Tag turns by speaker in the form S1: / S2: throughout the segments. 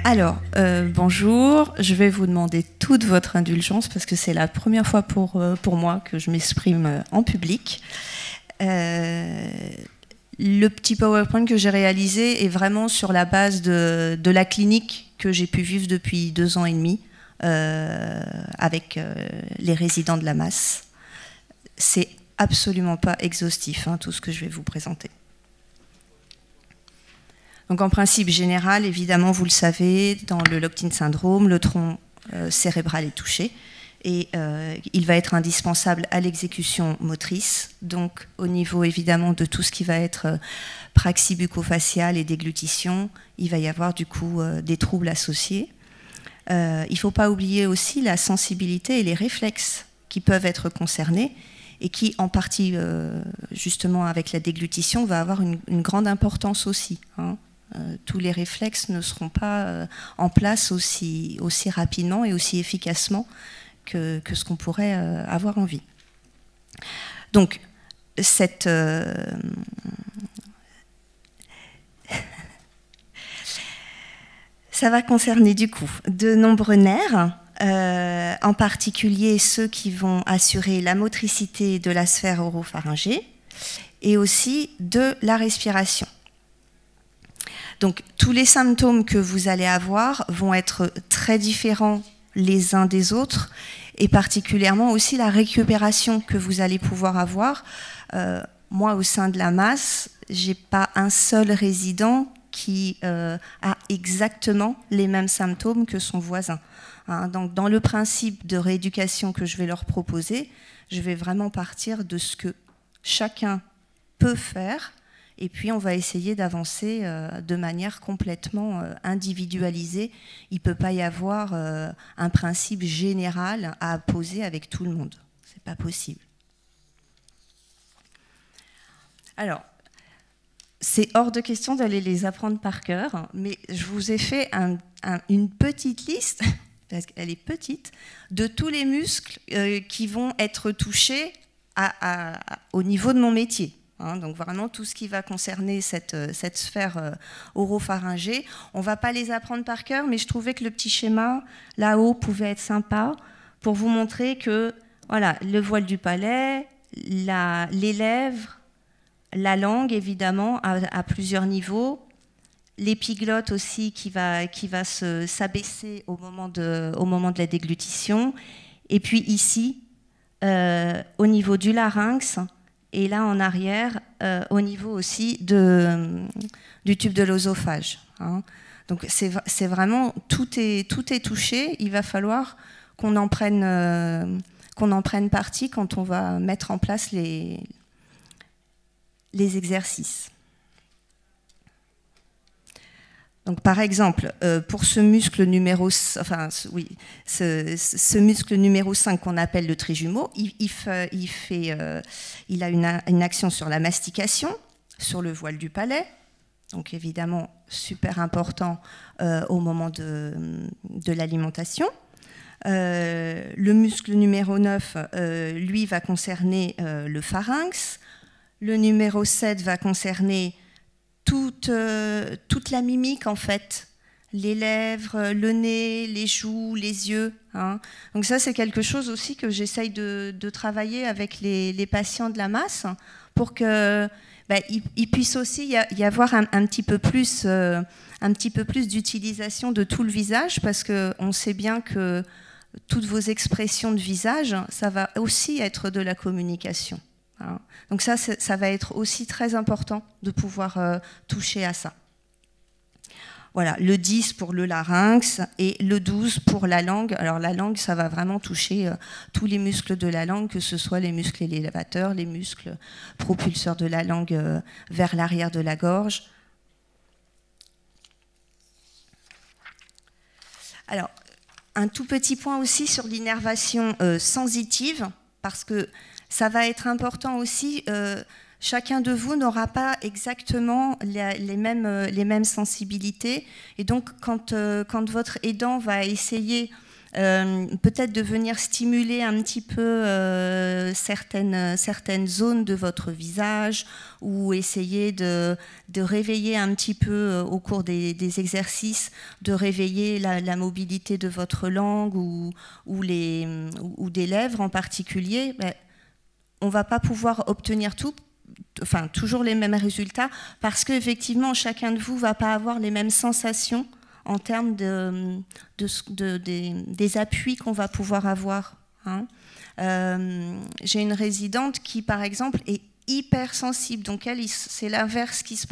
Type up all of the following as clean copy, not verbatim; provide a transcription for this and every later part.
S1: Bonjour, je vais vous demander toute votre indulgence parce que c'est la première fois pour moi que je m'exprime en public. Le petit PowerPoint que j'ai réalisé est vraiment sur la base de la clinique que j'ai pu vivre depuis 2 ans et demi avec les résidents de la masse. C'est absolument pas exhaustif, hein, tout ce que je vais vous présenter. Donc en principe général, évidemment, vous le savez, dans le locked-in syndrome, le tronc cérébral est touché et il va être indispensable à l'exécution motrice. Donc au niveau évidemment de tout ce qui va être praxie bucco-faciale et déglutition, il va y avoir du coup des troubles associés. Il ne faut pas oublier aussi la sensibilité et les réflexes qui peuvent être concernés et qui, en partie, justement, avec la déglutition, va avoir une grande importance aussi, hein. Tous les réflexes ne seront pas en place aussi rapidement et aussi efficacement que ce qu'on pourrait avoir envie. Donc, ça va concerner du coup de nombreux nerfs, en particulier ceux qui vont assurer la motricité de la sphère oropharyngée et aussi de la respiration. Donc tous les symptômes que vous allez avoir vont être très différents les uns des autres et particulièrement aussi la récupération que vous allez pouvoir avoir. Moi, au sein de la masse, j'ai pas un seul résident qui a exactement les mêmes symptômes que son voisin. Hein, donc dans le principe de rééducation que je vais leur proposer, je vais vraiment partir de ce que chacun peut faire. Et puis, on va essayer d'avancer de manière complètement individualisée. Il ne peut pas y avoir un principe général à poser avec tout le monde. Ce n'est pas possible. Alors, c'est hors de question d'aller les apprendre par cœur, mais je vous ai fait une petite liste, parce qu'elle est petite, de tous les muscles qui vont être touchés au niveau de mon métier. Hein, donc vraiment tout ce qui va concerner cette sphère oropharyngée. On ne va pas les apprendre par cœur, mais je trouvais que le petit schéma là-haut pouvait être sympa pour vous montrer que voilà, le voile du palais, les lèvres, la langue évidemment à plusieurs niveaux, l'épiglotte aussi qui va s'abaisser au moment de la déglutition, et puis ici, au niveau du larynx, et là en arrière, au niveau aussi du tube de l'œsophage. Hein. Donc c'est vraiment, tout est touché, il va falloir qu'on en prenne parti quand on va mettre en place les exercices. Donc, par exemple, pour ce muscle numéro, ce muscle numéro 5 qu'on appelle le trijumeau, il a une action sur la mastication, sur le voile du palais, donc évidemment super important au moment de l'alimentation. Le muscle numéro 9, lui, va concerner le pharynx. Le numéro 7 va concerner toute la mimique, en fait, les lèvres, le nez, les joues, les yeux. Hein. Donc ça, c'est quelque chose aussi que j'essaye de travailler avec les patients de la masse pour que il puisse aussi y avoir un petit peu plus d'utilisation de tout le visage, parce qu'on sait bien que toutes vos expressions de visage, ça va aussi être de la communication. Donc ça va être aussi très important de pouvoir toucher à ça. Voilà, le 10 pour le larynx et le 12 pour la langue. Alors la langue, ça va vraiment toucher tous les muscles de la langue, que ce soit les muscles élévateurs, les muscles propulseurs de la langue vers l'arrière de la gorge. Alors, un tout petit point aussi sur l'innervation sensitive, parce que ça va être important aussi, chacun de vous n'aura pas exactement les mêmes sensibilités. Et donc, quand votre aidant va essayer peut-être de venir stimuler un petit peu certaines zones de votre visage, ou essayer de réveiller un petit peu au cours des exercices, de réveiller la mobilité de votre langue ou des lèvres en particulier. On ne va pas pouvoir obtenir toujours les mêmes résultats, parce qu'effectivement, chacun de vous ne va pas avoir les mêmes sensations en termes des appuis qu'on va pouvoir avoir. Hein. J'ai une résidente qui, par exemple, est hypersensible. Donc, elle, c'est l'inverse qui se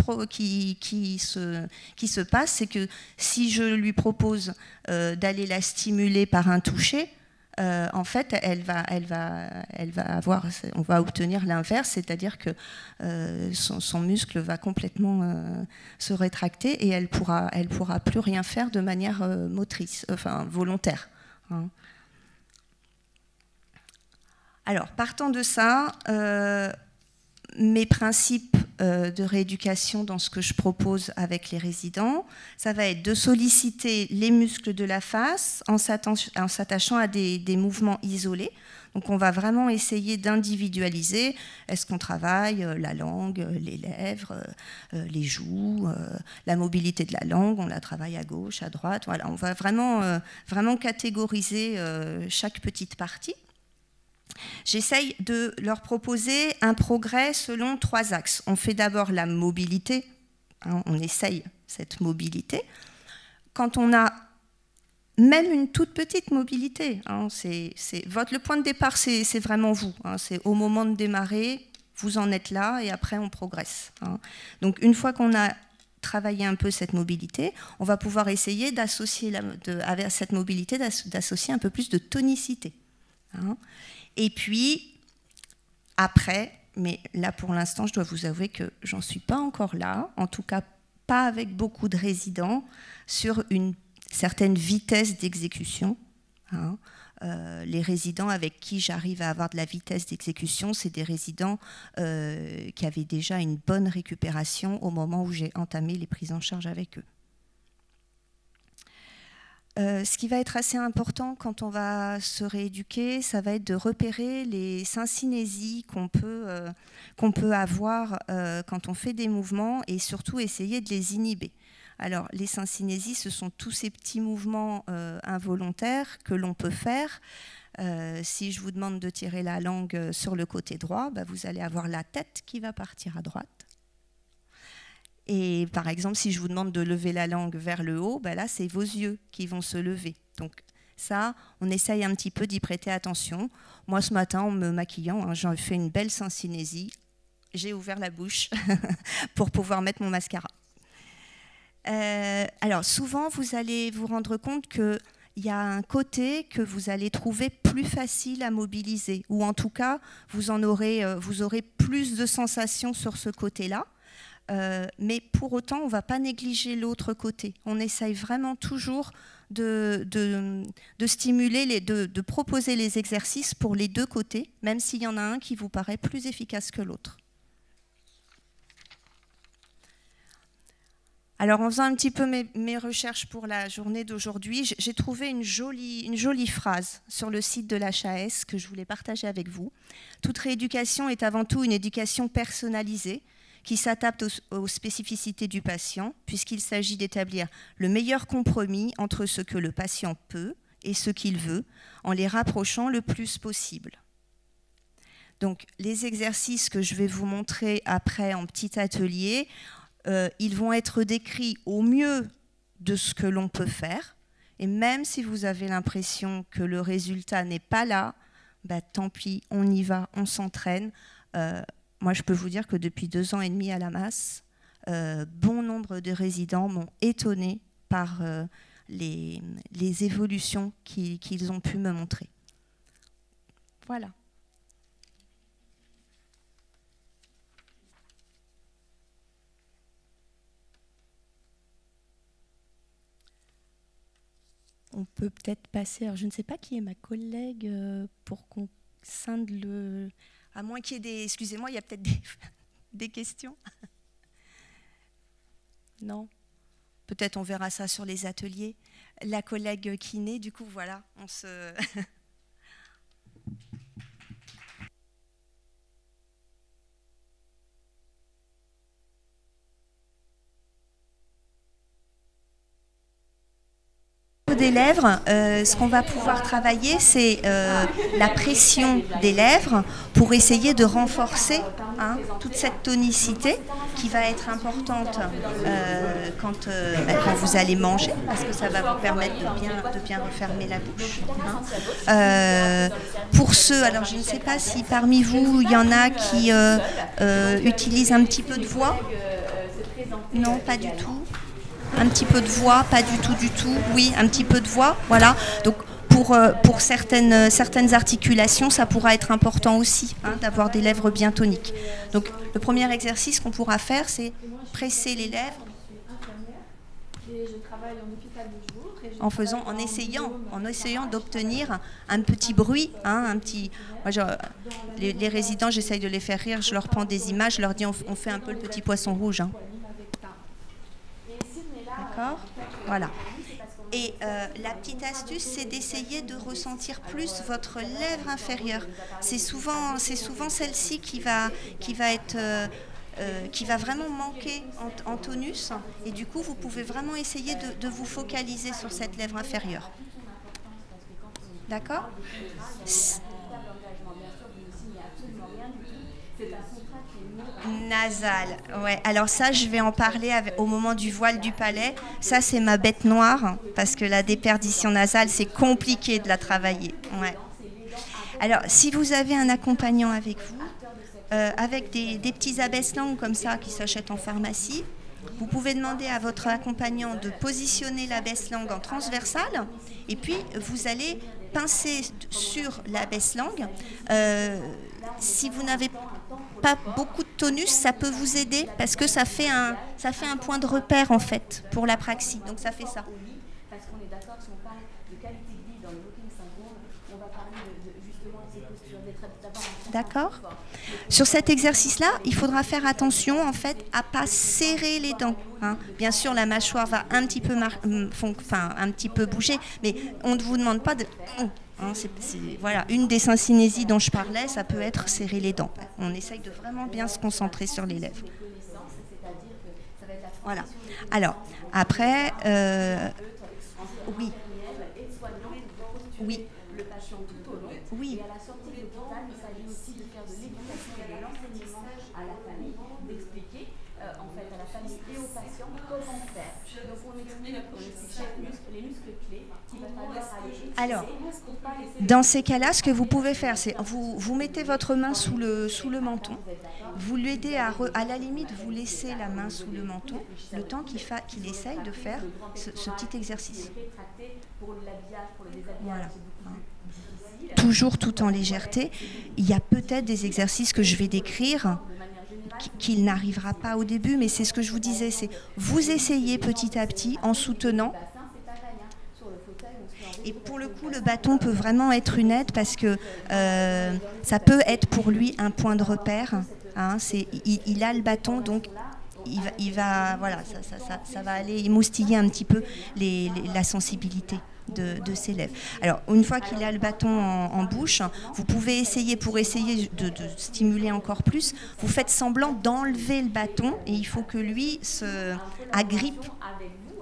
S1: passe, c'est que si je lui propose d'aller la stimuler par un toucher, en fait, on va obtenir l'inverse, c'est-à-dire que son muscle va complètement se rétracter et elle pourra plus rien faire de manière motrice, enfin volontaire. Hein. Alors, partant de ça, mes principes de rééducation dans ce que je propose avec les résidents, ça va être de solliciter les muscles de la face en s'attachant à des mouvements isolés. Donc on va vraiment essayer d'individualiser. Est-ce qu'on travaille la langue, les lèvres, les joues, la mobilité de la langue, on la travaille à gauche, à droite. Voilà, on va vraiment catégoriser chaque petite partie. J'essaye de leur proposer un progrès selon 3 axes. On fait d'abord la mobilité, hein, on essaye cette mobilité. Quand on a même une toute petite mobilité, hein, le point de départ, c'est vraiment vous. Hein, c'est au moment de démarrer, vous en êtes là et après on progresse. Hein. Donc une fois qu'on a travaillé un peu cette mobilité, on va pouvoir essayer d'associer à cette mobilité, d'associer un peu plus de tonicité. Hein. Et puis, après, mais là pour l'instant, je dois vous avouer que j'en suis pas encore là, en tout cas pas avec beaucoup de résidents, sur une certaine vitesse d'exécution. Hein. Les résidents avec qui j'arrive à avoir de la vitesse d'exécution, c'est des résidents qui avaient déjà une bonne récupération au moment où j'ai entamé les prises en charge avec eux. Ce qui va être assez important quand on va se rééduquer, ça va être de repérer les syncinésies qu'on peut avoir quand on fait des mouvements et surtout essayer de les inhiber. Alors, les syncinésies, ce sont tous ces petits mouvements involontaires que l'on peut faire. Si je vous demande de tirer la langue sur le côté droit, vous allez avoir la tête qui va partir à droite. Et par exemple, si je vous demande de lever la langue vers le haut, là, c'est vos yeux qui vont se lever. Donc ça, on essaye un petit peu d'y prêter attention. Moi, ce matin, en me maquillant, hein, j'ai fait une belle syncinésie. J'ai ouvert la bouche pour pouvoir mettre mon mascara. Alors, souvent, vous allez vous rendre compte qu'il y a un côté que vous allez trouver plus facile à mobiliser. Ou en tout cas, vous aurez plus de sensations sur ce côté-là. Mais pour autant, on ne va pas négliger l'autre côté. On essaye vraiment toujours de stimuler, de proposer les exercices pour les deux côtés, même s'il y en a un qui vous paraît plus efficace que l'autre. Alors, en faisant un petit peu mes recherches pour la journée d'aujourd'hui, j'ai trouvé une jolie phrase sur le site de l'HAS que je voulais partager avec vous. Toute rééducation est avant tout une éducation personnalisée, qui s'adapte aux spécificités du patient, puisqu'il s'agit d'établir le meilleur compromis entre ce que le patient peut et ce qu'il veut, en les rapprochant le plus possible. Donc, les exercices que je vais vous montrer après en petit atelier, ils vont être décrits au mieux de ce que l'on peut faire, et même si vous avez l'impression que le résultat n'est pas là, tant pis, on y va, on s'entraîne. Moi, je peux vous dire que depuis 2 ans et demi à la Masse, bon nombre de résidents m'ont étonnée par les évolutions qu'ils ont pu me montrer. Voilà. On peut peut-être passer... Alors, je ne sais pas qui est ma collègue pour qu'on scinde le... À moins qu'il y ait des... Excusez-moi, il y a peut-être des questions. Non. Peut-être on verra ça sur les ateliers. La collègue kiné, du coup, voilà, on se... Des lèvres, ce qu'on va pouvoir travailler, c'est la pression des lèvres pour essayer de renforcer toute cette tonicité qui va être importante quand vous allez manger, parce que ça va vous permettre de bien refermer la bouche. Pour ceux, alors je ne sais pas si parmi vous, il y en a qui utilisent un petit peu de voix. Non, pas du tout. Un petit peu de voix, pas du tout, oui, un petit peu de voix, voilà. Donc pour certaines articulations, ça pourra être important aussi, d'avoir des lèvres bien toniques. Donc le premier exercice qu'on pourra faire, c'est presser les lèvres en essayant d'obtenir un petit bruit, les résidents, j'essaye de les faire rire, je leur prends des images, je leur dis on fait un peu le petit poisson rouge. D'accord ? Voilà. Et la petite astuce, c'est d'essayer de ressentir plus votre lèvre inférieure. C'est souvent celle-ci qui va vraiment manquer en tonus. Et du coup, vous pouvez vraiment essayer de vous focaliser sur cette lèvre inférieure. D'accord ? Nasal, ouais. Alors ça, je vais en parler au moment du voile du palais. Ça, c'est ma bête noire, parce que la déperdition nasale, c'est compliqué de la travailler. Ouais. Alors, si vous avez un accompagnant avec vous, avec des petits abaisse-langues comme ça qui s'achètent en pharmacie, vous pouvez demander à votre accompagnant de positionner l'abaisse-langue en transversale, et puis vous allez pincer sur l'abaisse-langue. Si vous n'avez pas beaucoup de tonus, ça peut vous aider parce que ça fait un point de repère en fait pour l'apraxie. Donc ça fait ça. Parce qu'on est d'accord, si on parle de qualité de vie dans le walking syndrome, on va parler justement de ces postures d'être. D'accord. Sur cet exercice-là, il faudra faire attention en fait à pas serrer les dents. Bien sûr, la mâchoire va un petit peu bouger, mais on ne vous demande pas de. Voilà, une des syncinésies dont je parlais, ça peut être serrer les dents. On essaye de vraiment bien se concentrer sur les lèvres. Voilà. Alors, après, oui. Oui. Oui. Et à la sortie de l'hôpital, il s'agit aussi de faire de l'éducation et de l'enseignement à la famille, d'expliquer en fait à la famille et aux patients comment faire. Donc on explique les muscles clés qu'il va falloir aller. Alors, dans ces cas-là, ce que vous pouvez faire, c'est vous mettez votre main sous le menton, vous l'aidez à la limite, vous laissez la main sous le menton, le temps qu'il essaye de faire ce petit exercice. Voilà. Toujours tout en légèreté. Il y a peut-être des exercices que je vais décrire qu'il n'arrivera pas au début, mais c'est ce que je vous disais, c'est vous essayez petit à petit en soutenant. Et pour le coup, le bâton peut vraiment être une aide parce que ça peut être pour lui un point de repère. Il a le bâton, donc il va voilà, ça va aller émoustiller un petit peu la sensibilité de ses lèvres. Alors, une fois qu'il a le bâton en bouche, vous pouvez essayer, pour essayer de stimuler encore plus, vous faites semblant d'enlever le bâton et il faut que lui se agrippe,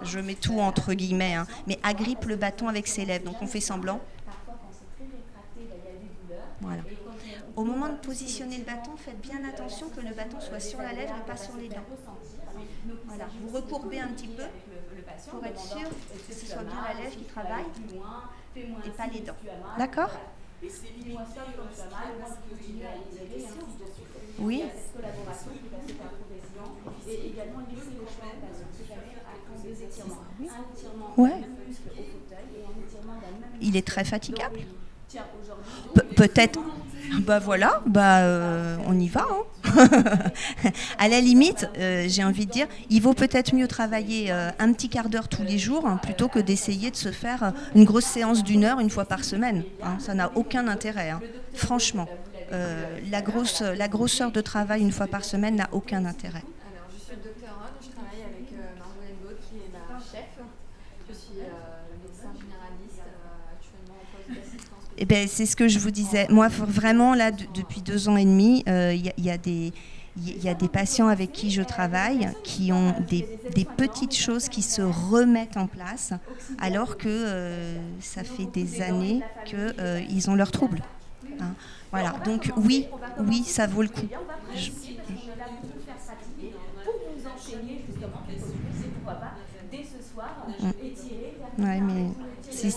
S1: je mets tout entre guillemets, mais agrippe le bâton avec ses lèvres. Donc on fait semblant. Voilà. Au moment de positionner le bâton, faites bien attention que le bâton soit sur la lèvre et pas sur les dents. Voilà. Vous recourbez un petit peu pour être sûr que ce soit bien la lèvre qui travaille et pas les dents. D'accord ? Oui. Ouais. Il est très fatigable. Peut-être. Bah voilà, on y va. À la limite, j'ai envie de dire, il vaut peut-être mieux travailler un petit quart d'heure tous les jours plutôt que d'essayer de se faire une grosse séance d'1 heure une fois par semaine. Ça n'a aucun intérêt. Franchement, la grosseur de travail une fois par semaine n'a aucun intérêt.
S2: Alors, je suis le docteur Ron, je travaille avec Marjolaine Baud, qui est médecin généraliste actuellement en poste d'assistance?
S1: Eh ben, c'est ce que je vous disais. Moi, vraiment, là, depuis 2 ans et demi, il y a des patients avec qui je travaille qui ont des petites choses qui se remettent en place, alors que ça fait des années qu'ils ont leurs troubles. Hein. Voilà. Donc oui, ça vaut le coup. Ouais, mais si.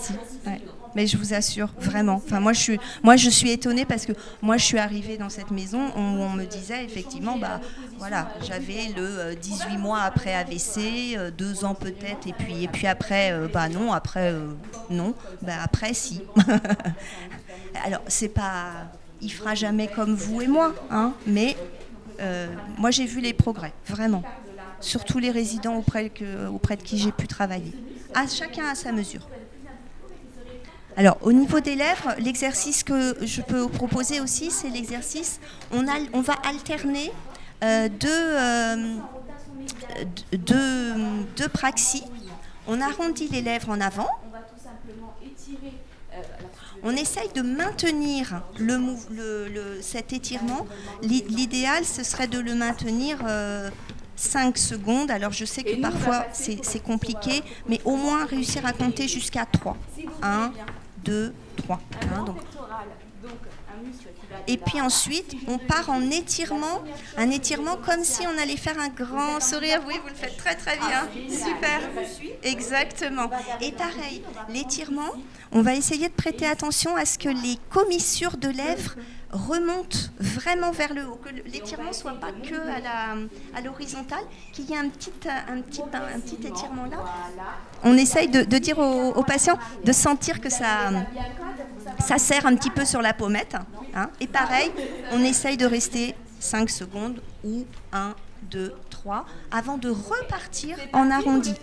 S1: Ouais. Mais je vous assure, vraiment. Enfin, moi, je suis étonnée parce que moi, je suis arrivée dans cette maison où on me disait effectivement, bah, voilà, j'avais le 18 mois après AVC, 2 ans peut-être, et puis après, bah non, après, non, bah après, si. Alors, c'est pas, il fera jamais comme vous et moi, hein, mais moi, j'ai vu les progrès, vraiment. Surtout les résidents auprès de qui j'ai pu travailler. Chacun à sa mesure. Alors, au niveau des lèvres, l'exercice que je peux vous proposer aussi, c'est l'exercice, on va alterner deux praxis. On arrondit les lèvres en avant. On essaye de maintenir cet étirement. L'idéal, ce serait de le maintenir 5 secondes. Alors, je sais que parfois, c'est compliqué, mais au moins réussir à compter jusqu'à 3. 1, 2, 3. Hein, donc. Et puis ensuite, on part en étirement, un étirement comme si on allait faire un grand sourire. Oui, vous le faites très très bien. Super. Exactement. Et pareil, l'étirement, on va essayer de prêter attention à ce que les commissures de lèvres remontent vraiment vers le haut, que l'étirement ne soit pas que à l'horizontale, qu'il y ait un petit étirement là. On essaye de dire aux patients de sentir que ça serre un petit peu sur la pommette. Hein, et pareil, on essaye de rester 5 secondes ou 1, 2, 3 avant de repartir en arrondi.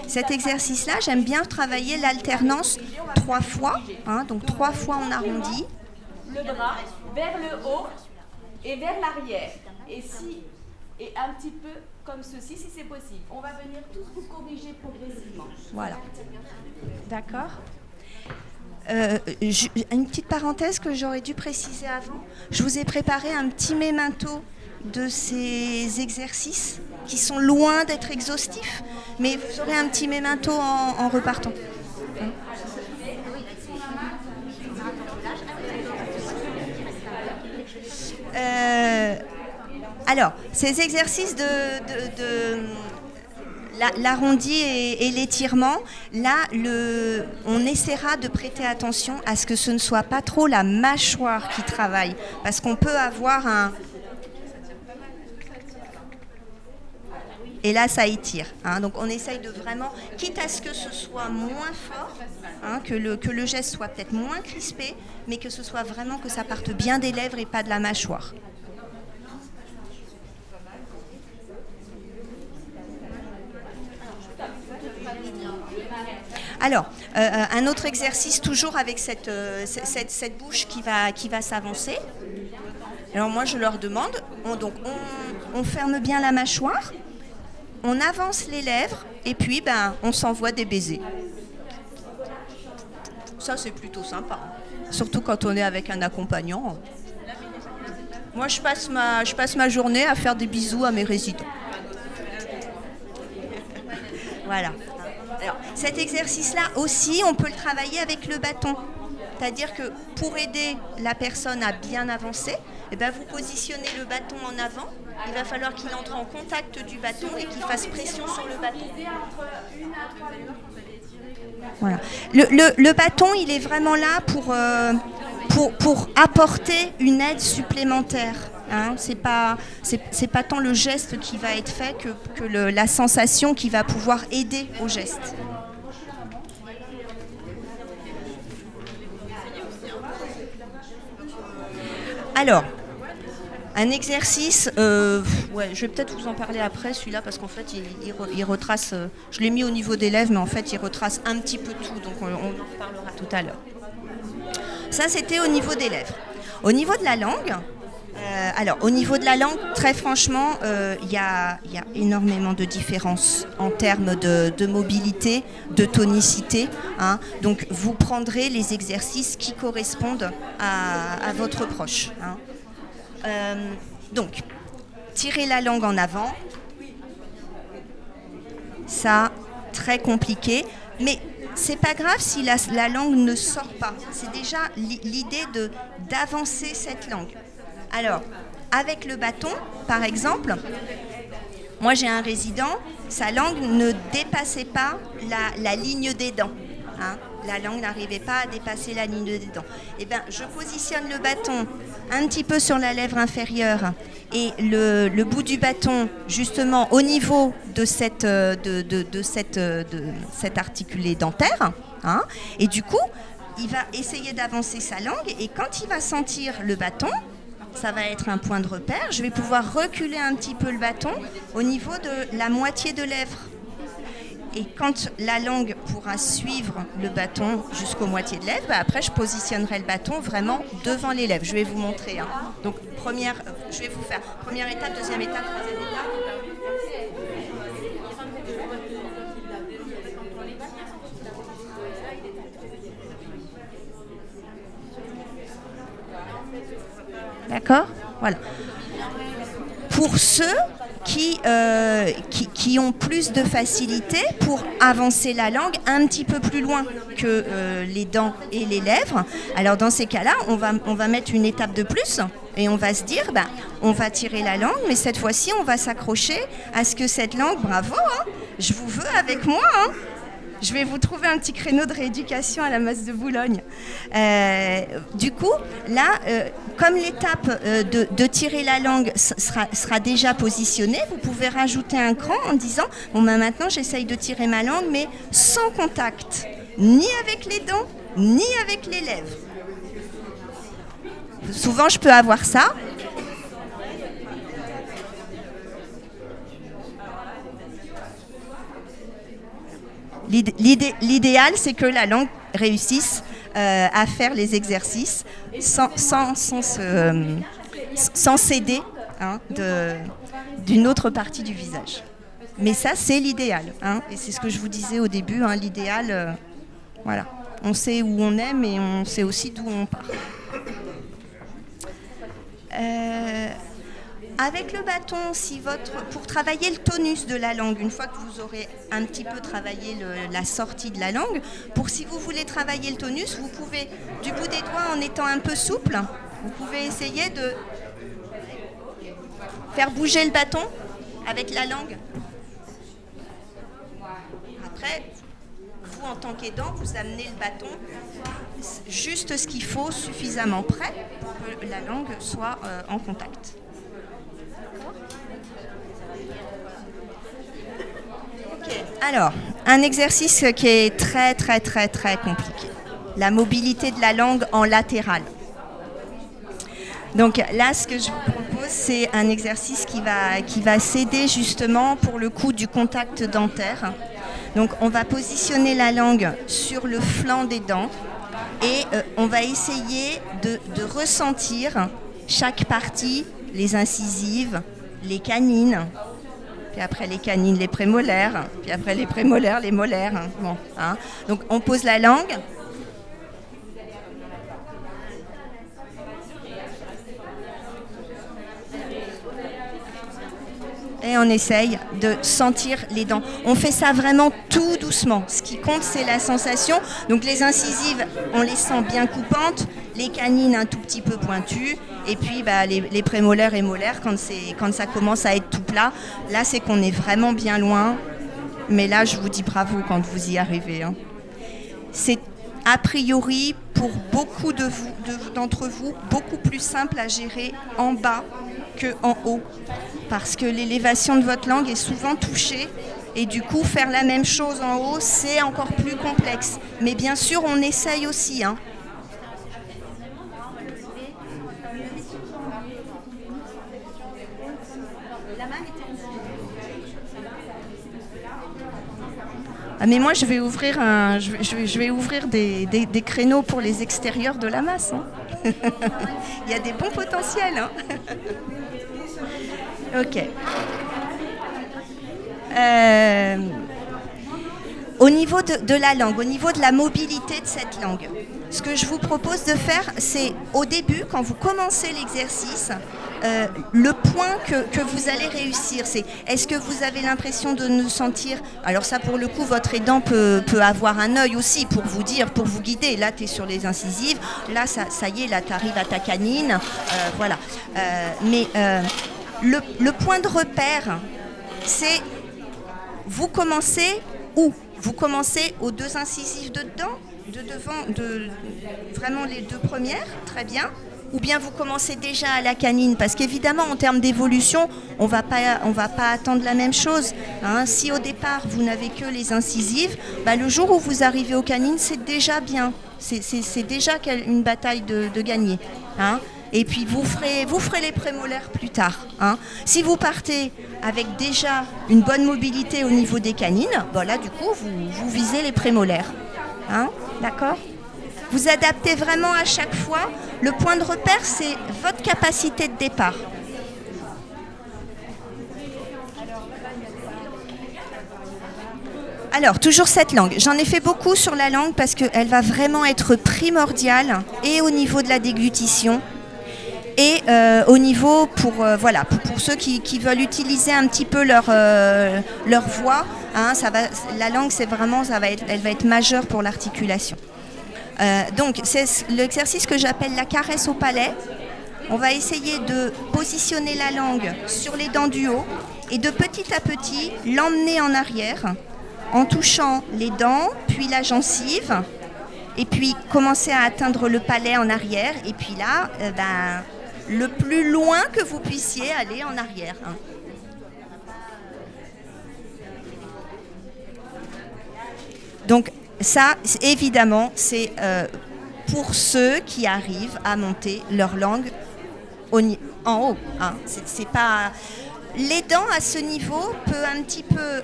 S1: Cet exercice-là, j'aime bien travailler l'alternance 3 fois. Hein, donc 3 fois en arrondi.
S2: Le bras vers le haut et vers l'arrière. Et un petit peu comme ceci, si c'est possible. On va venir tous vous corriger progressivement.
S1: Voilà. D'accord. Une petite parenthèse que j'aurais dû préciser avant. Je vous ai préparé un petit mémento de ces exercices qui sont loin d'être exhaustifs, mais vous aurez un petit mémento en repartant. Alors, ces exercices de l'arrondi et l'étirement, là, on essaiera de prêter attention à ce que ce ne soit pas trop la mâchoire qui travaille, parce qu'on peut avoir et là, ça étire. Hein, donc, on essaye de vraiment, quitte à ce que ce soit moins fort, hein, que le geste soit peut-être moins crispé, mais que ce soit vraiment que ça parte bien des lèvres et pas de la mâchoire. Alors, un autre exercice, toujours avec cette bouche qui va s'avancer. Alors moi, je leur demande, on ferme bien la mâchoire, on avance les lèvres, et puis on s'envoie des baisers. Ça, c'est plutôt sympa, surtout quand on est avec un accompagnant. Moi, je passe ma journée à faire des bisous à mes résidents. Voilà. Alors, cet exercice-là aussi, on peut le travailler avec le bâton. C'est-à-dire que pour aider la personne à bien avancer, vous positionnez le bâton en avant. Il va falloir qu'il entre en contact du bâton et qu'il fasse pression sur le bâton. Voilà. Le bâton, il est vraiment là pour apporter une aide supplémentaire. Hein, c'est pas tant le geste qui va être fait que la sensation qui va pouvoir aider au geste. Alors, un exercice, je vais peut-être vous en parler après celui-là parce qu'en fait il retrace, je l'ai mis au niveau des lèvres mais en fait il retrace un petit peu tout, donc on en reparlera tout à l'heure. Ça c'était au niveau des lèvres. Au niveau de la langue, Alors, au niveau de la langue, très franchement, il y a énormément de différences en termes de mobilité, de tonicité. Hein. Donc, vous prendrez les exercices qui correspondent à votre proche. Hein. Donc, tirez la langue en avant. Ça, très compliqué. Mais c'est pas grave si la langue ne sort pas. C'est déjà l'idée d'avancer cette langue. Alors, avec le bâton, par exemple, moi j'ai un résident, sa langue ne dépassait pas la ligne des dents. Hein. La langue n'arrivait pas à dépasser la ligne des dents. Eh bien, je positionne le bâton un petit peu sur la lèvre inférieure et le bout du bâton, justement, au niveau de cet articulé dentaire. Hein. Et du coup, il va essayer d'avancer sa langue et quand il va sentir le bâton, ça va être un point de repère. Je vais pouvoir reculer un petit peu le bâton au niveau de la moitié de lèvre. Et quand la langue pourra suivre le bâton jusqu'aux moitiés de lèvres, après je positionnerai le bâton vraiment devant les lèvres. Je vais vous montrer. Hein. Donc je vais vous faire première étape, deuxième étape, troisième étape. D'accord ? Voilà. Pour ceux qui ont plus de facilité pour avancer la langue un petit peu plus loin que les dents et les lèvres, alors dans ces cas-là, on va mettre une étape de plus et on va se dire, on va tirer la langue, mais cette fois-ci, on va s'accrocher à ce que cette langue, bravo, hein, je vous veux avec moi, hein. Je vais vous trouver un petit créneau de rééducation à la Masse de Boulogne. Du coup, là, comme l'étape de tirer la langue sera déjà positionnée, vous pouvez rajouter un cran en disant « Bon, maintenant, j'essaye de tirer ma langue, mais sans contact, ni avec les dents, ni avec les lèvres. » Souvent, je peux avoir ça. L'idéal, c'est que la langue réussisse à faire les exercices sans céder hein, d'une autre partie du visage. Mais ça, c'est l'idéal. Hein, et c'est ce que je vous disais au début. Hein, l'idéal, voilà. On sait où on est, mais on sait aussi d'où on part. Avec le bâton, pour travailler le tonus de la langue, une fois que vous aurez un petit peu travaillé la sortie de la langue, si vous voulez travailler le tonus, vous pouvez, du bout des doigts, en étant un peu souple, vous pouvez essayer de faire bouger le bâton avec la langue. Après, vous, en tant qu'aidant, vous amenez le bâton juste ce qu'il faut, suffisamment près pour que la langue soit en contact. Alors, un exercice qui est très, très, très, très compliqué. La mobilité de la langue en latéral. Donc là, ce que je vous propose, c'est un exercice qui va s'aider justement pour le coup du contact dentaire. Donc, on va positionner la langue sur le flanc des dents et on va essayer de ressentir chaque partie, les incisives, les canines, puis après les canines, les prémolaires, puis après les prémolaires, les molaires. Bon, hein. Donc on pose la langue. Et on essaye de sentir les dents. On fait ça vraiment tout doucement. Ce qui compte, c'est la sensation. Donc les incisives, on les sent bien coupantes, les canines un tout petit peu pointues, et puis les prémolaires et molaires, quand ça commence à être tout plat, là c'est qu'on est vraiment bien loin. Mais là, je vous dis bravo quand vous y arrivez. Hein. C'est a priori, pour beaucoup d'entre vous, beaucoup plus simple à gérer en bas qu'en haut. Parce que l'élévation de votre langue est souvent touchée et du coup, faire la même chose en haut, c'est encore plus complexe. Mais bien sûr, on essaye aussi. Hein. Ah, mais moi, je vais ouvrir, je vais ouvrir des créneaux pour les extérieurs de la masse. Hein. Il y a des bons potentiels. Hein. Ok. Au niveau de la langue, au niveau de la mobilité de cette langue, ce que je vous propose de faire, c'est au début, quand vous commencez l'exercice, le point que vous allez réussir, c'est est-ce que vous avez l'impression de ne sentir... Alors ça, pour le coup, votre aidant peut avoir un œil aussi pour vous dire, pour vous guider. Là, tu es sur les incisives. Là, ça y est, là, tu arrives à ta canine. Voilà. Mais le point de repère, c'est vous commencez où? Vous commencez aux 2 incisives de dedans, de devant, vraiment les 2 premières, très bien. Ou bien vous commencez déjà à la canine, parce qu'évidemment en termes d'évolution, on va pas attendre la même chose. Hein. Si au départ vous n'avez que les incisives, bah, le jour où vous arrivez aux canines, c'est déjà bien. C'est déjà une bataille de gagner. Hein. Et puis vous ferez les prémolaires plus tard. Hein. Si vous partez avec déjà une bonne mobilité au niveau des canines, bah là du coup vous visez les prémolaires. Hein. D'accord ? Vous adaptez vraiment à chaque fois. Le point de repère, c'est votre capacité de départ. Alors, toujours cette langue. J'en ai fait beaucoup sur la langue parce qu'elle va vraiment être primordiale et au niveau de la déglutition et au niveau pour ceux qui veulent utiliser un petit peu leur voix. Hein, la langue, elle va être majeure pour l'articulation. Donc c'est l'exercice que j'appelle la caresse au palais. On va essayer de positionner la langue sur les dents du haut et de petit à petit l'emmener en arrière en touchant les dents, puis la gencive, et puis commencer à atteindre le palais en arrière, et puis là, le plus loin que vous puissiez aller en arrière. Hein. Donc ça, évidemment, c'est pour ceux qui arrivent à monter leur langue en haut. Hein. C'est pas... L'aidant à ce niveau peut un petit peu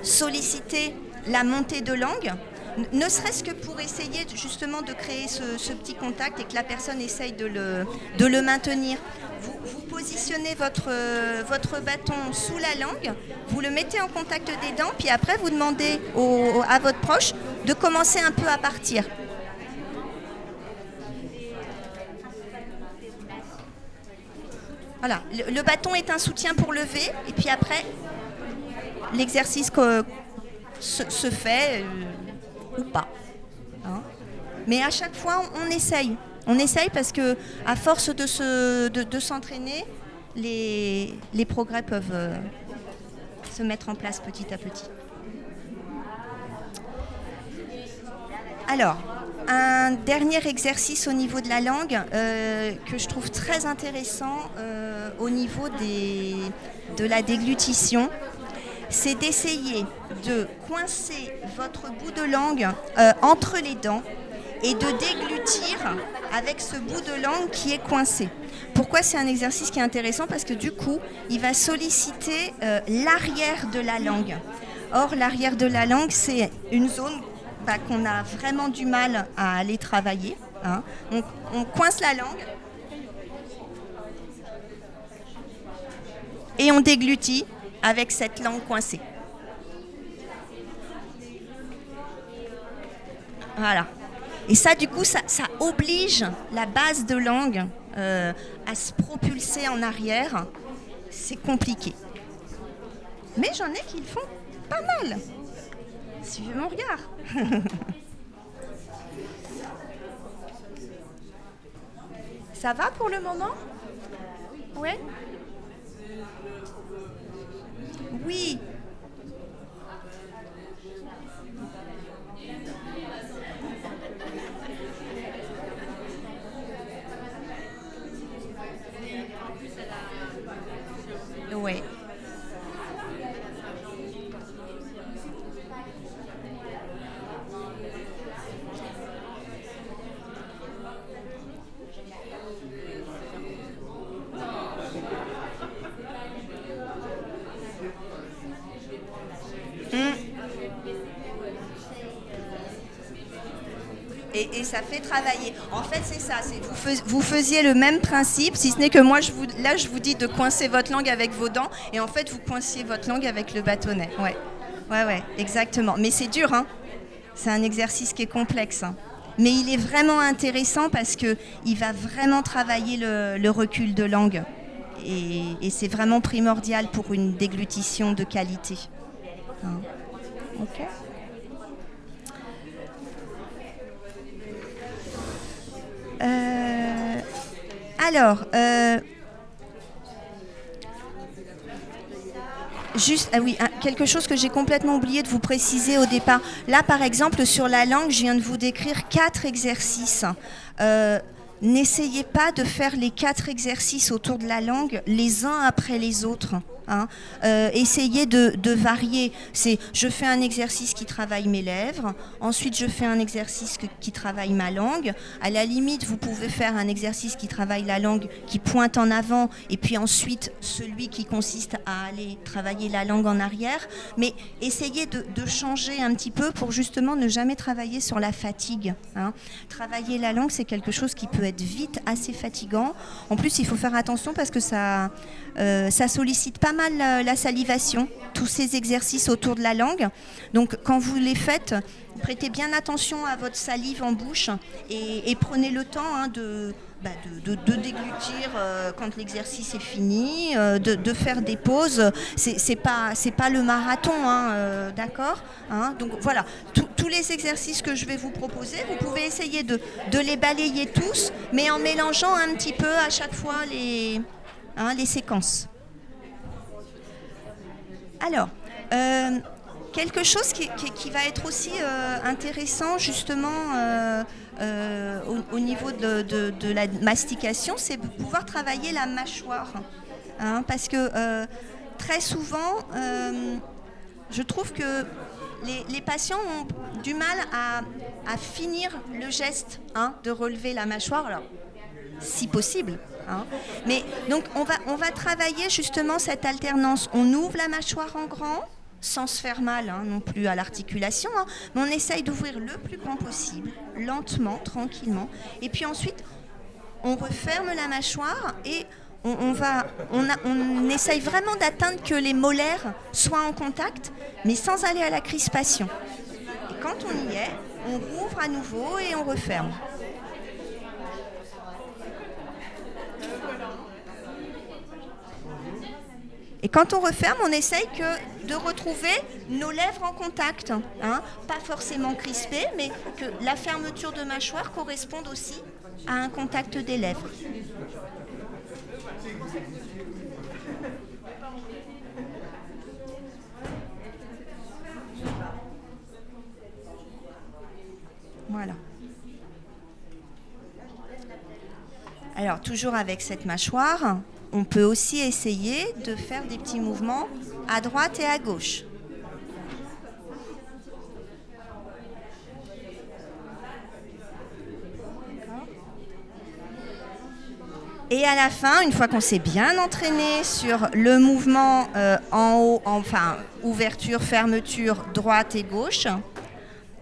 S1: solliciter la montée de langue, ne serait-ce que pour essayer justement de créer ce petit contact et que la personne essaye de le maintenir. Vous positionnez votre bâton sous la langue, vous le mettez en contact des dents, puis après vous demandez à votre proche de commencer un peu à partir. Voilà, le bâton est un soutien pour lever, et puis après, l'exercice se fait ou pas. Hein. Mais à chaque fois, on essaye. On essaye parce que à force de s'entraîner, les progrès peuvent se mettre en place petit à petit. Alors, un dernier exercice au niveau de la langue que je trouve très intéressant au niveau de la déglutition, c'est d'essayer de coincer votre bout de langue entre les dents et de déglutir avec ce bout de langue qui est coincé. Pourquoi c'est un exercice qui est intéressant? Parce que du coup, il va solliciter l'arrière de la langue. Or, l'arrière de la langue, c'est une zone qu'on a vraiment du mal à aller travailler. Hein. On coince la langue et on déglutit avec cette langue coincée. Voilà. Et ça, du coup, ça oblige la base de langue à se propulser en arrière. C'est compliqué. Mais j'en ai qui le font pas mal. Suivez mon regard. Ça va pour le moment? Ouais. Oui. Ouais. Et ça fait travailler. En fait, c'est ça. Vous faisiez le même principe, si ce n'est que moi, je vous dis de coincer votre langue avec vos dents, et en fait, vous coinciez votre langue avec le bâtonnet. Ouais, exactement. Mais c'est dur, hein. C'est un exercice qui est complexe, hein. Mais il est vraiment intéressant parce qu'il va vraiment travailler le recul de langue. Et c'est vraiment primordial pour une déglutition de qualité. Hein. Ok. Alors, juste, quelque chose que j'ai complètement oublié de vous préciser au départ. Là, par exemple, sur la langue, je viens de vous décrire 4 exercices. N'essayez pas de faire les 4 exercices autour de la langue les uns après les autres. Hein. Essayez de varier. Je fais un exercice qui travaille mes lèvres, ensuite je fais un exercice qui travaille ma langue. À la limite, vous pouvez faire un exercice qui travaille la langue, qui pointe en avant, et puis ensuite celui qui consiste à aller travailler la langue en arrière. Mais essayez de changer un petit peu pour justement ne jamais travailler sur la fatigue. Hein. Travailler la langue, c'est quelque chose qui peut être vite assez fatigant. En plus, il faut faire attention parce que ça sollicite pas mal la salivation, tous ces exercices autour de la langue. Donc quand vous les faites, prêtez bien attention à votre salive en bouche et prenez le temps, hein, de déglutir quand l'exercice est fini, de faire des pauses. C'est pas le marathon, hein, d'accord, hein. Donc voilà, tous les exercices que je vais vous proposer, vous pouvez essayer de les balayer tous, mais en mélangeant un petit peu à chaque fois les séquences. Alors, quelque chose qui va être aussi intéressant justement au niveau de la mastication, c'est de pouvoir travailler la mâchoire. Hein, parce que très souvent, je trouve que les patients ont du mal à finir le geste, hein, de relever la mâchoire. Alors, si possible. Hein. Mais donc on va travailler justement cette alternance. On ouvre la mâchoire en grand, sans se faire mal, hein, non plus à l'articulation, hein, mais on essaye d'ouvrir le plus grand possible, lentement, tranquillement. Et puis ensuite, on referme la mâchoire et on essaye vraiment d'atteindre que les molaires soient en contact, mais sans aller à la crispation. Et quand on y est, on rouvre à nouveau et on referme. Et quand on referme, on essaye de retrouver nos lèvres en contact. Hein, pas forcément crispées, mais que la fermeture de mâchoire corresponde aussi à un contact des lèvres. Voilà. Alors, toujours avec cette mâchoire, on peut aussi essayer de faire des petits mouvements à droite et à gauche. Et à la fin, une fois qu'on s'est bien entraîné sur le mouvement en haut, enfin ouverture, fermeture, droite et gauche,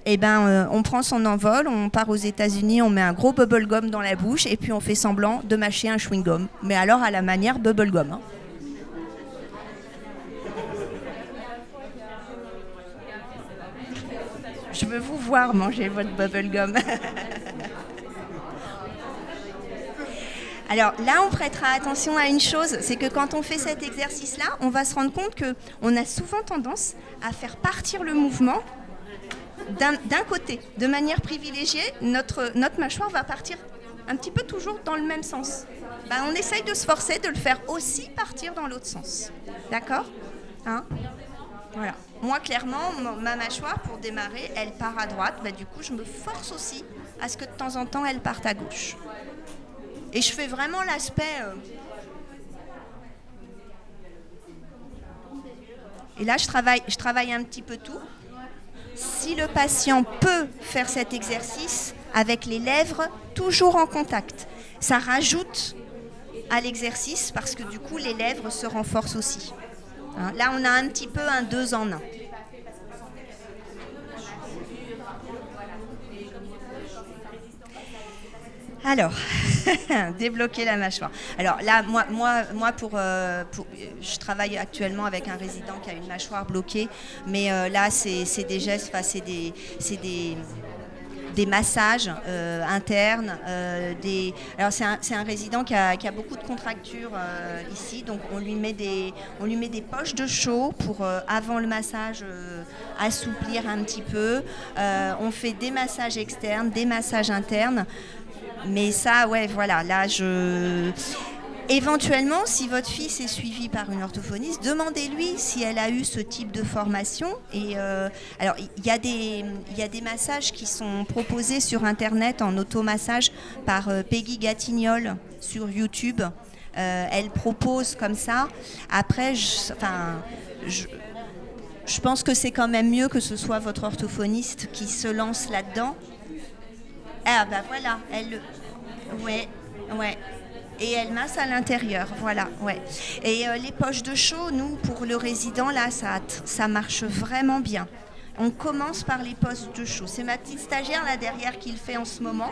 S1: eh ben, on prend son envol, on part aux États-Unis, on met un gros bubblegum dans la bouche et puis on fait semblant de mâcher un chewing-gum. Mais alors à la manière bubblegum. Hein. Je veux vous voir manger votre bubblegum. Alors là, on prêtera attention à une chose, c'est que quand on fait cet exercice-là, on va se rendre compte qu'on a souvent tendance à faire partir le mouvement d'un côté. De manière privilégiée, notre mâchoire va partir un petit peu toujours dans le même sens. Ben, on essaye de se forcer de le faire aussi partir dans l'autre sens. D'accord, hein? Voilà. Moi, clairement, ma mâchoire, pour démarrer, elle part à droite. Ben, du coup, je me force aussi à ce que de temps en temps, elle parte à gauche. Et je fais vraiment l'aspect... Et là, je travaille un petit peu tout. Si le patient peut faire cet exercice avec les lèvres toujours en contact, ça rajoute à l'exercice parce que du coup, les lèvres se renforcent aussi. Hein, là, on a un petit peu un 2 en 1. Alors, débloquer la mâchoire. Alors là, moi je travaille actuellement avec un résident qui a une mâchoire bloquée, mais là, c'est des gestes, c'est des massages internes. Alors c'est un résident qui a beaucoup de contractures ici, donc on lui met des poches de chaud pour avant le massage assouplir un petit peu. On fait des massages externes, des massages internes. Mais ça, ouais, voilà, là, éventuellement, si votre fils est suivi par une orthophoniste, demandez-lui si elle a eu ce type de formation. Et alors, il y a des massages qui sont proposés sur Internet en automassage par Peggy Gatignol sur YouTube. Elle propose comme ça. Après, je pense que c'est quand même mieux que ce soit votre orthophoniste qui se lance là-dedans. Ah bah voilà, ouais. Et elle masse à l'intérieur, voilà, ouais. Et les poches de chaud, nous, pour le résident, là, ça marche vraiment bien. On commence par les poches de chaud. C'est ma petite stagiaire là derrière qui le fait en ce moment.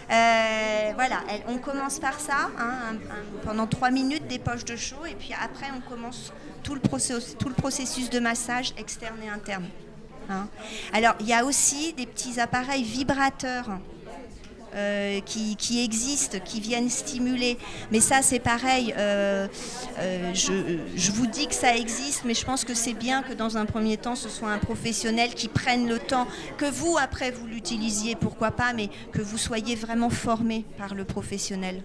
S1: Voilà, on commence par ça, hein, pendant 3 minutes des poches de chaud, et puis après on commence tout le processus de massage externe et interne. Hein. Alors, il y a aussi des petits appareils vibrateurs qui existent, qui viennent stimuler. Mais ça, c'est pareil. Je vous dis que ça existe, mais je pense que c'est bien que dans un premier temps, ce soit un professionnel qui prenne le temps, que vous, après, vous l'utilisiez, pourquoi pas, mais que vous soyez vraiment formé par le professionnel.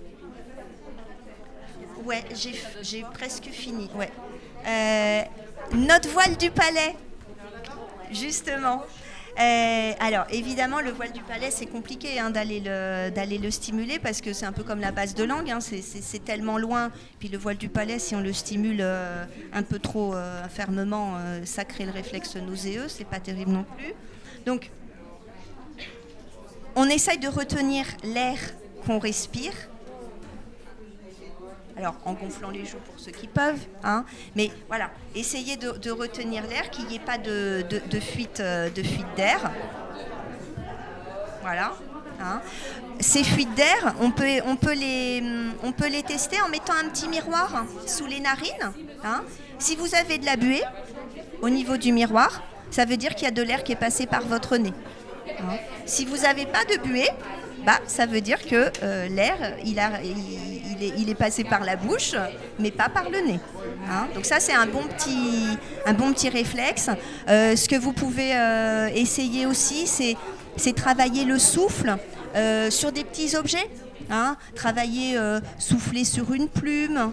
S1: Ouais, j'ai presque fini. Ouais. Notre voile du palais. Justement. Alors, évidemment, le voile du palais, c'est compliqué d'aller le stimuler parce que c'est un peu comme la base de langue. Hein, c'est tellement loin. Puis le voile du palais, si on le stimule un peu trop fermement, ça crée le réflexe nauséeux. C'est pas terrible non plus. Donc, on essaye de retenir l'air qu'on respire. Alors, en gonflant les joues pour ceux qui peuvent, hein, mais voilà, essayez de retenir l'air, qu'il n'y ait pas de fuite d'air. Voilà. Hein. Ces fuites d'air, on peut les tester en mettant un petit miroir sous les narines. Hein. Si vous avez de la buée au niveau du miroir, ça veut dire qu'il y a de l'air qui est passé par votre nez. Hein. Si vous n'avez pas de buée, ça veut dire que l'air, il est passé par la bouche, mais pas par le nez. Hein. Donc ça, c'est un bon petit réflexe. Ce que vous pouvez essayer aussi, c'est travailler le souffle sur des petits objets. Hein. Travailler, souffler sur une plume,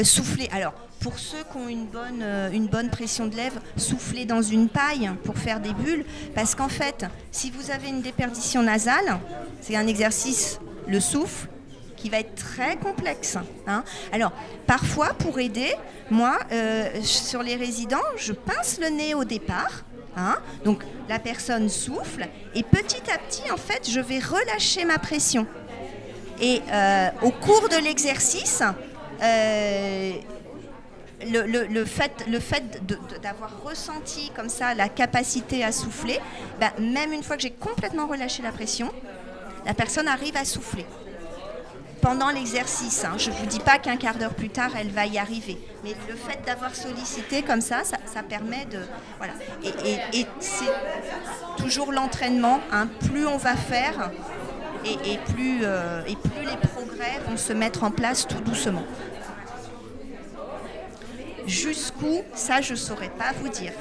S1: souffler... Alors, pour ceux qui ont une bonne pression de lèvres, souffler dans une paille pour faire des bulles. Parce qu'en fait, si vous avez une déperdition nasale, c'est un exercice, le souffle, qui va être très complexe. Hein. Alors, parfois, pour aider, moi, sur les résidents, je pince le nez au départ. Hein. Donc, la personne souffle. Et petit à petit, en fait, je vais relâcher ma pression. Et au cours de l'exercice... Le fait d'avoir ressenti comme ça la capacité à souffler, même une fois que j'ai complètement relâché la pression, la personne arrive à souffler. Pendant l'exercice, hein, je ne vous dis pas qu'un quart d'heure plus tard, elle va y arriver. Mais le fait d'avoir sollicité comme ça permet de... Voilà. Et c'est toujours l'entraînement. Hein, plus on va faire, et plus les progrès vont se mettre en place tout doucement. Jusqu'où, ça je ne saurais pas vous dire.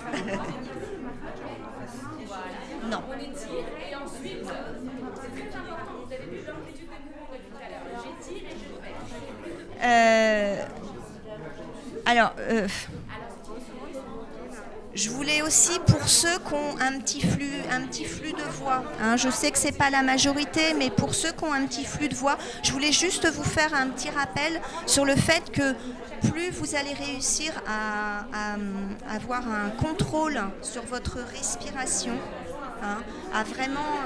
S1: Non. Alors, je voulais aussi, pour ceux qui ont un petit flux de voix, hein, je sais que ce n'est pas la majorité, mais pour ceux qui ont un petit flux de voix, je voulais juste vous faire un petit rappel sur le fait que plus vous allez réussir à avoir un contrôle sur votre respiration, hein, à vraiment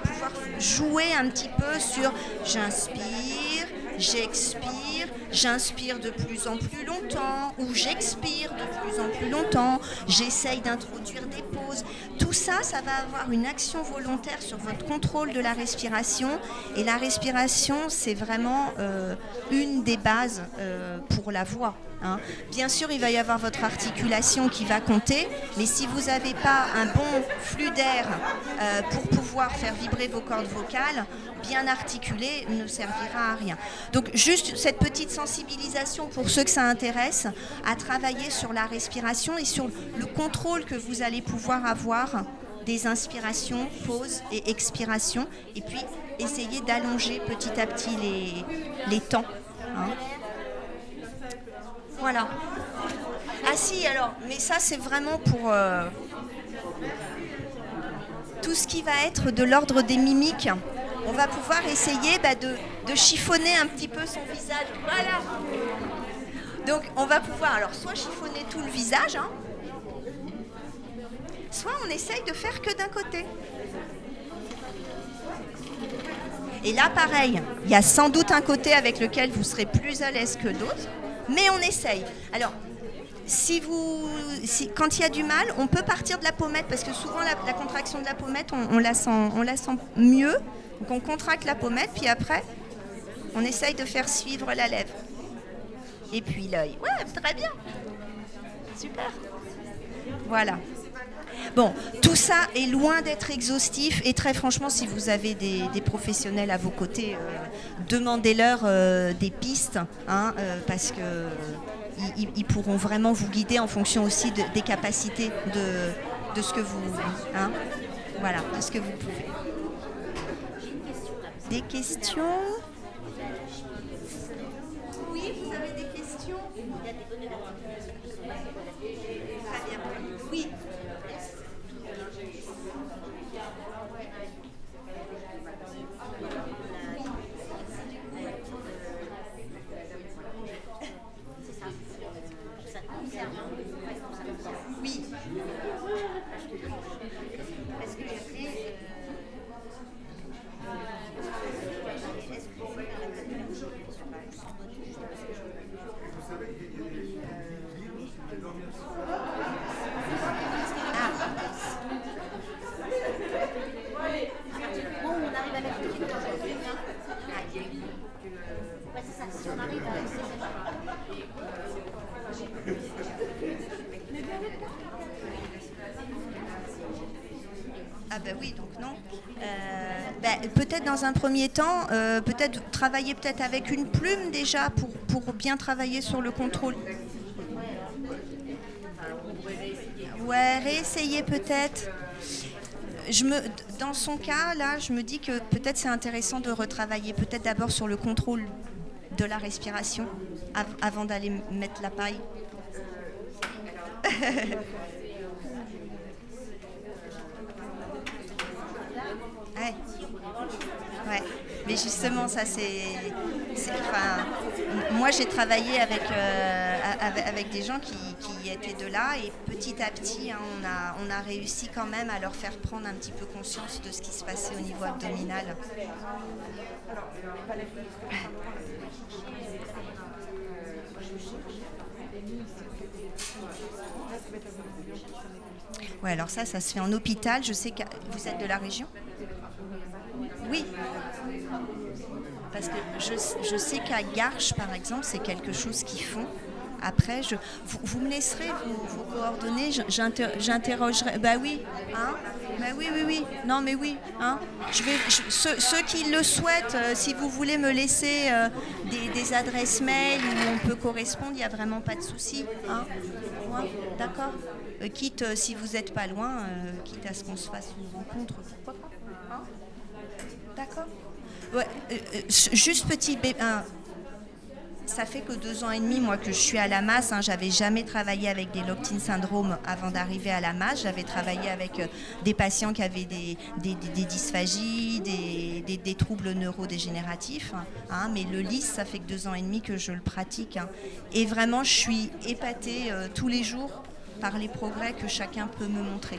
S1: pouvoir jouer un petit peu sur j'inspire, j'expire, j'inspire de plus en plus longtemps ou j'expire de plus en plus longtemps, j'essaye d'introduire des pauses. Tout ça, ça va avoir une action volontaire sur votre contrôle de la respiration. Et la respiration, c'est vraiment une des bases pour la voix. Hein. Bien sûr, il va y avoir votre articulation qui va compter, mais si vous n'avez pas un bon flux d'air pour pouvoir faire vibrer vos cordes vocales, bien articulé ne servira à rien. Donc juste cette petite sensibilisation pour ceux que ça intéresse, à travailler sur la respiration et sur le contrôle que vous allez pouvoir avoir des inspirations, pauses et expirations, et puis essayer d'allonger petit à petit les temps. Hein. Voilà. Ah si, alors, mais ça c'est vraiment pour tout ce qui va être de l'ordre des mimiques. On va pouvoir essayer de chiffonner un petit peu son visage. Voilà. Donc on va pouvoir alors soit chiffonner tout le visage, hein, soit on essaye de faire que d'un côté. Et là pareil, il y a sans doute un côté avec lequel vous serez plus à l'aise que d'autres. Mais on essaye. Alors, quand il y a du mal, on peut partir de la pommette, parce que souvent la contraction de la pommette, on la sent mieux. Donc on contracte la pommette, puis après, on essaye de faire suivre la lèvre. Et puis l'œil. Ouais, très bien. Super. Voilà. Bon, tout ça est loin d'être exhaustif et très franchement, si vous avez des professionnels à vos côtés, demandez-leur des pistes, hein, parce que ils pourront vraiment vous guider en fonction aussi des capacités de ce que vous, hein, voilà, de ce que vous pouvez. Des questions? Oui, vous avez des questions? Très bien. Oui. Oui. Parce que Ah ben oui, donc non. Peut-être dans un premier temps, peut-être travailler peut-être avec une plume déjà pour bien travailler sur le contrôle. Ouais, réessayer peut-être. Dans son cas, là, je me dis que peut-être c'est intéressant de retravailler peut-être d'abord sur le contrôle de la respiration avant d'aller mettre la paille. Ouais. Ouais. Mais justement, ça enfin, moi, j'ai travaillé avec des gens qui étaient de là et petit à petit, hein, on a réussi quand même à leur faire prendre un petit peu conscience de ce qui se passait au niveau abdominal. Ouais, alors ça se fait en hôpital. Je sais que vous êtes de la région ? Oui. Parce que je sais qu'à Garches, par exemple, c'est quelque chose qu'ils font. Après, vous me laisserez vos coordonnées, j'interrogerai. Bah oui, hein. Bah oui. Non, mais oui, hein. Ceux qui le souhaitent, si vous voulez me laisser des adresses mail où on peut correspondre, il n'y a vraiment pas de souci, hein. Ouais, d'accord. Quitte, si vous n'êtes pas loin, quitte à ce qu'on se fasse une rencontre, pourquoi pas, hein. D'accord. Ouais, juste petit bébé. Ça fait que 2 ans et demi, moi, que je suis à la masse. Hein, j'avais jamais travaillé avec des locked-in syndrome avant d'arriver à la masse. J'avais travaillé avec des patients qui avaient des dysphagies, des troubles neurodégénératifs. Hein, mais le LIS, ça fait que 2 ans et demi que je le pratique. Hein, et vraiment, je suis épatée tous les jours par les progrès que chacun peut me montrer.